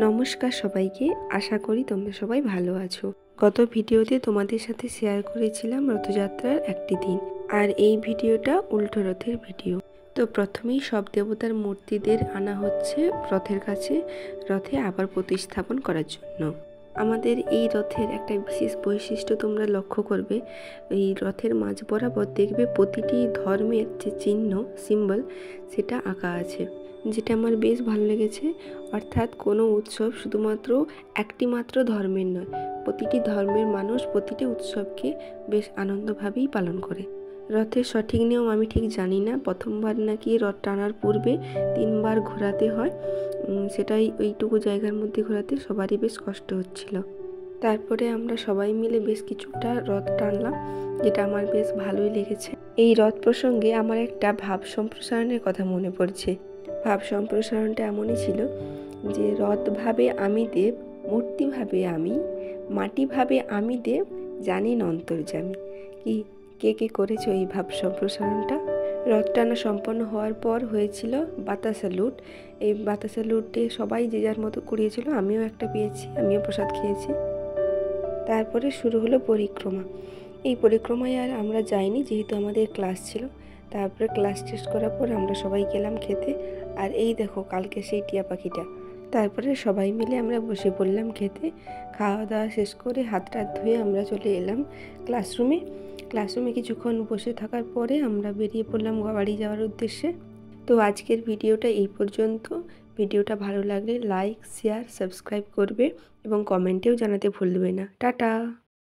নমস্কার সবাইকে, আশা করি তোমরা সবাই ভালো আছো। গত ভিডিওতে তোমাদের সাথে শেয়ার করেছিলাম রথযাত্রার একটি দিন, আর এই ভিডিওটা উল্টো রথের ভিডিও। তো প্রথমেই সব দেবতার মূর্তিদের আনা হচ্ছে রথের কাছে, রথে আবার প্রতিস্থাপন করার জন্য। আমাদের এই রথের একটা বিশেষ বৈশিষ্ট্য তোমরা লক্ষ্য করবে, এই রথের মাঝ বরাবর দেখবে প্রতিটি ধর্মের যে চিহ্ন সিম্বল সেটা আঁকা আছে, যেটা আমার বেশ ভালো লেগেছে। অর্থাৎ কোনো উৎসব শুধুমাত্র একটি মাত্র ধর্মের নয়, প্রতিটি ধর্মের মানুষ প্রতিটি উৎসবকে বেশ আনন্দভাবেই পালন করে। রথের সঠিক নিয়ম আমি ঠিক জানি না, প্রথমবার নাকি রথ টানার পূর্বে 3 বার ঘোরাতে হয়, সেটাই ওইটুকু জায়গার মধ্যে ঘোরাতে সবারই বেশ কষ্ট হচ্ছিল। তারপরে আমরা সবাই মিলে বেশ কিছুটা রথ টানলাম, যেটা আমার বেশ ভালোই লেগেছে। এই রথ প্রসঙ্গে আমার একটা ভাব সম্প্রসারণের কথা মনে পড়ছে। ভাব সম্প্রসারণটা এমনই ছিল যে, রথ ভাবে আমি দেব, মূর্তি ভাবে আমি, মাটি ভাবে আমি দেব, জানেন অন্তর্যামী। কি কে কে করেছো এই ভাব সম্প্রসারণটা? রথ টানা সম্পন্ন হওয়ার পর হয়েছিল বাতাসা লুট। এই বাতাসা লুটে সবাই যে যার মতো কুড়িয়েছিল, আমিও একটা পেয়েছি, আমিও প্রসাদ খেয়েছি। তারপরে শুরু হলো পরিক্রমা। এই পরিক্রমায় আর আমরা যাইনি, যেহেতু আমাদের ক্লাস ছিল। তারপরে ক্লাস শেষ করার পর আমরা সবাই গেলাম খেতে। আর এই দেখো কালকে সেই টিয়া পাখিটা। তারপরে সবাই মিলে আমরা বসে পড়লাম খেতে। খাওয়া দাওয়া শেষ করে হাত টাত ধুয়ে আমরা চলে এলাম ক্লাসরুমে কিছুক্ষণ বসে থাকার পরে আমরা বেরিয়ে পড়লাম বাড়ি যাওয়ার উদ্দেশ্যে। তো আজকের ভিডিওটা এই পর্যন্ত। ভিডিওটা ভালো লাগলে লাইক, শেয়ার, সাবস্ক্রাইব করবে এবং কমেন্টেও জানাতে ভুলবে না। টাটা।